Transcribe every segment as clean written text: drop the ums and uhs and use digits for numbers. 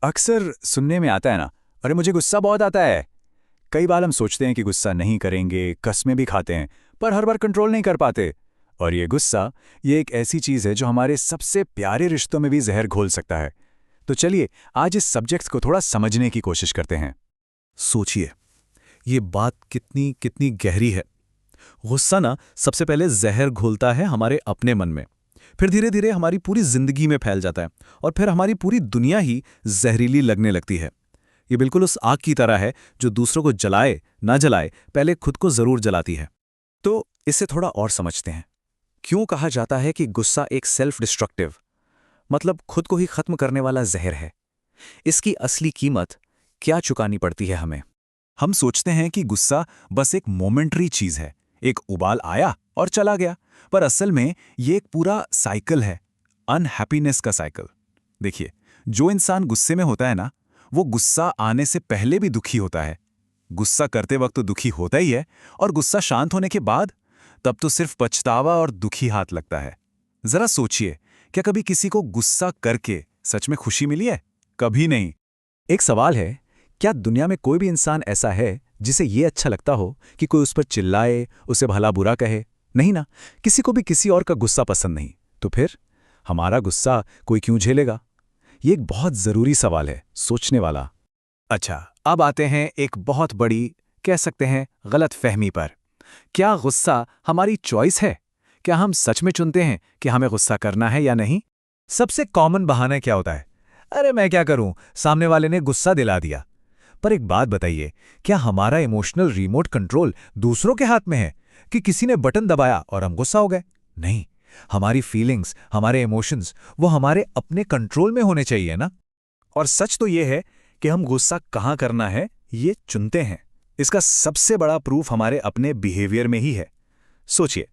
अक्सर सुनने में आता है ना, अरे मुझे गुस्सा बहुत आता है। कई बार हम सोचते हैं कि गुस्सा नहीं करेंगे, कस्में भी खाते हैं, पर हर बार कंट्रोल नहीं कर पाते। और ये गुस्सा, ये एक ऐसी चीज़ है जो हमारे सबसे प्यारे रिश्तों में भी जहर घोल सकता है। तो चलिए, आज इस सब्जेक्ट को थोड़ा समझने की कोशिश करते हैं। सोचिए, ये बात कितनी कितनी गहरी है। गुस्सा ना सबसे पहले जहर घोलता है हमारे अपने मन में। फिर धीरे धीरे हमारी पूरी जिंदगी में फैल जाता है और फिर हमारी पूरी दुनिया ही जहरीली लगने लगती है। ये बिल्कुल उस आग की तरह है जो दूसरों को जलाए ना जलाए पहले खुद को जरूर जलाती है। तो इसे थोड़ा और समझते हैं। क्यों कहा जाता है कि गुस्सा एक सेल्फ डिस्ट्रक्टिव, मतलब खुद को ही खत्म करने वाला जहर है? इसकी असली कीमत क्या चुकानी पड़ती है हमें? हम सोचते हैं कि गुस्सा बस एक मोमेंटरी चीज है, एक उबाल आया और चला गया, पर असल में ये एक पूरा साइकिल है, अनहैप्पीनेस का साइकिल। देखिए, जो इंसान गुस्से में होता है ना, वो गुस्सा आने से पहले भी दुखी होता है। गुस्सा करते वक्त तो दुखी होता ही है, और गुस्सा शांत होने के बाद तब तो सिर्फ पछतावा और दुखी हाथ लगता है। जरा सोचिए, क्या कभी किसी को गुस्सा करके सच में खुशी मिली है? कभी नहीं। एक सवाल है, क्या दुनिया में कोई भी इंसान ऐसा है जिसे ये अच्छा लगता हो कि कोई उस पर चिल्लाए, उसे भला बुरा कहे? नहीं ना। किसी को भी किसी और का गुस्सा पसंद नहीं। तो फिर हमारा गुस्सा कोई क्यों झेलेगा? ये एक बहुत जरूरी सवाल है, सोचने वाला। अच्छा, अब आते हैं एक बहुत बड़ी, कह सकते हैं गलत फहमी पर। क्या गुस्सा हमारी चॉइस है? क्या हम सच में चुनते हैं कि हमें गुस्सा करना है या नहीं? सबसे कॉमन बहाना क्या होता है? अरे मैं क्या करूं, सामने वाले ने गुस्सा दिला दिया। पर एक बात बताइए, क्या हमारा इमोशनल रिमोट कंट्रोल दूसरों के हाथ में है कि किसी ने बटन दबाया और हम गुस्सा हो गए? नहीं। हमारी फीलिंग्स, हमारे इमोशंस, वो हमारे अपने कंट्रोल में होने चाहिए ना। और सच तो ये है कि हम गुस्सा कहाँ करना है, ये चुनते हैं। इसका सबसे बड़ा प्रूफ हमारे अपने बिहेवियर में ही है। सोचिए,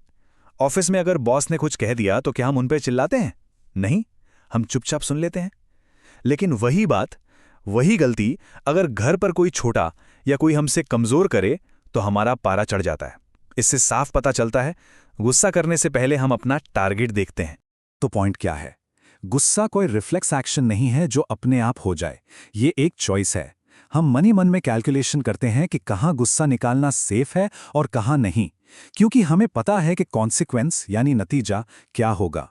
ऑफिस में अगर बॉस ने कुछ कह दिया तो क्या हम उन पर चिल्लाते हैं? नहीं, हम चुपचाप सुन लेते हैं। लेकिन वही बात, वही गलती अगर घर पर कोई छोटा या कोई हमसे कमजोर करे तो हमारा पारा चढ़ जाता है। इससे साफ पता चलता है, गुस्सा करने से पहले हम अपना टारगेट देखते हैं। तो पॉइंट क्या है? गुस्सा कोई रिफ्लेक्स एक्शन नहीं है जो अपने आप हो जाए। ये एक चॉइस है। हम मन ही मन में कैलकुलेशन करते हैं कि कहाँ गुस्सा निकालना सेफ है और कहाँ नहीं, क्योंकि हमें पता है कि कॉन्सिक्वेंस यानी नतीजा क्या होगा।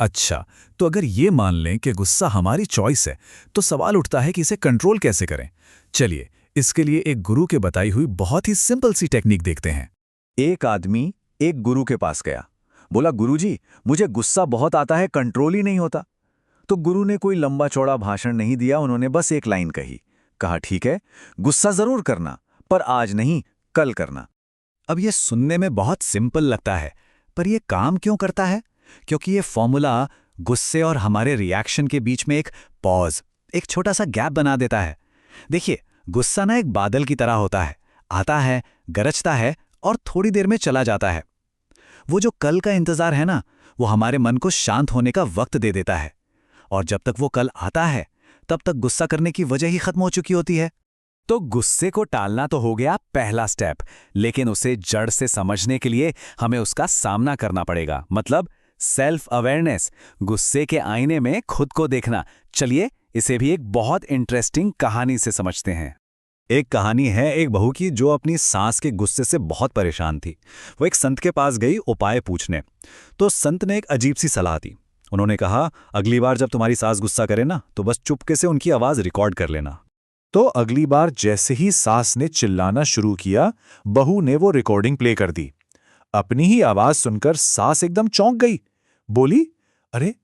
अच्छा, तो अगर ये मान लें कि गुस्सा हमारी चॉइस है, तो सवाल उठता है कि इसे कंट्रोल कैसे करें। चलिए, इसके लिए एक गुरु के बताई हुई बहुत ही सिंपल सी टेक्निक देखते हैं। एक आदमी एक गुरु के पास गया, बोला, गुरुजी, मुझे गुस्सा बहुत आता है, कंट्रोल ही नहीं होता। तो गुरु ने कोई लंबा चौड़ा भाषण नहीं दिया, उन्होंने बस एक लाइन कही। कहा, ठीक है, गुस्सा जरूर करना, पर आज नहीं, कल करना। अब यह सुनने में बहुत सिंपल लगता है, पर यह काम क्यों करता है? क्योंकि ये फॉर्मूला गुस्से और हमारे रिएक्शन के बीच में एक पॉज, एक छोटा सा गैप बना देता है। देखिए, गुस्सा ना एक बादल की तरह होता है, आता है, गरजता है और थोड़ी देर में चला जाता है। वो जो कल का इंतजार है ना, वो हमारे मन को शांत होने का वक्त दे देता है। और जब तक वो कल आता है, तब तक गुस्सा करने की वजह ही खत्म हो चुकी होती है। तो गुस्से को टालना तो हो गया पहला स्टेप, लेकिन उसे जड़ से समझने के लिए हमें उसका सामना करना पड़ेगा, मतलब सेल्फ अवेयरनेस, गुस्से के आईने में खुद को देखना। चलिए, इसे भी एक बहुत इंटरेस्टिंग कहानी से समझते हैं। एक कहानी है एक बहू की जो अपनी सास के गुस्से से बहुत परेशान थी। वो एक संत के पास गई उपाय पूछने। तो संत ने एक अजीब सी सलाह दी। उन्होंने कहा, अगली बार जब तुम्हारी सास गुस्सा करे ना, तो बस चुपके से उनकी आवाज रिकॉर्ड कर लेना। तो अगली बार जैसे ही सास ने चिल्लाना शुरू किया, बहू ने वो रिकॉर्डिंग प्ले कर दी। अपनी ही आवाज सुनकर सास एकदम चौंक गई। बोली, अरे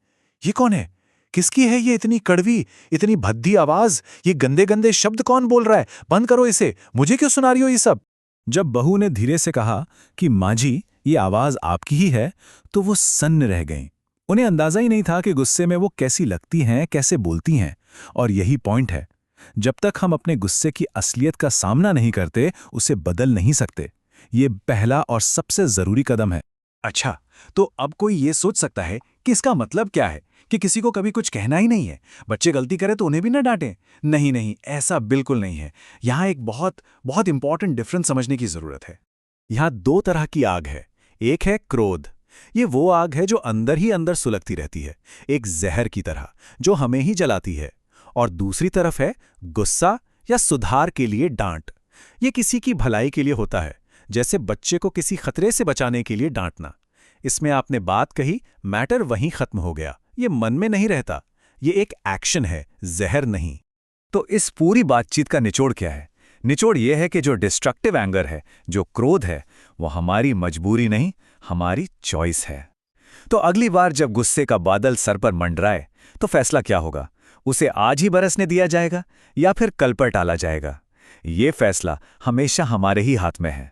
ये कौन है? किसकी है ये इतनी कड़वी, इतनी भद्दी आवाज? ये गंदे गंदे शब्द कौन बोल रहा है? बंद करो इसे, मुझे क्यों सुना रही हो ये सब? जब बहू ने धीरे से कहा कि माँ जी, ये आवाज आपकी ही है, तो वो सन्न रह गईं। उन्हें अंदाजा ही नहीं था कि गुस्से में वो कैसी लगती हैं, कैसे बोलती हैं। और यही पॉइंट है, जब तक हम अपने गुस्से की असलियत का सामना नहीं करते, उसे बदल नहीं सकते। ये पहला और सबसे जरूरी कदम है। अच्छा, तो अब कोई ये सोच सकता है कि इसका मतलब क्या है, कि किसी को कभी कुछ कहना ही नहीं है, बच्चे गलती करें तो उन्हें भी न डांटें? नहीं नहीं, ऐसा बिल्कुल नहीं है। यहाँ एक बहुत बहुत इंपॉर्टेंट डिफरेंस समझने की जरूरत है। यहाँ दो तरह की आग है। एक है क्रोध। ये वो आग है जो अंदर ही अंदर सुलगती रहती है, एक जहर की तरह, जो हमें ही जलाती है। और दूसरी तरफ है गुस्सा या सुधार के लिए डांट। ये किसी की भलाई के लिए होता है, जैसे बच्चे को किसी खतरे से बचाने के लिए डांटना। इसमें आपने बात कही, मैटर वहीं खत्म हो गया, ये मन में नहीं रहता। ये एक एक्शन है, जहर नहीं। तो इस पूरी बातचीत का निचोड़ क्या है? निचोड़ यह है कि जो डिस्ट्रक्टिव एंगर है, जो क्रोध है, वो हमारी मजबूरी नहीं, हमारी चॉइस है। तो अगली बार जब गुस्से का बादल सर पर मंडराए, तो फैसला क्या होगा? उसे आज ही बरसने दिया जाएगा या फिर कल पर टाला जाएगा? ये फैसला हमेशा हमारे ही हाथ में है।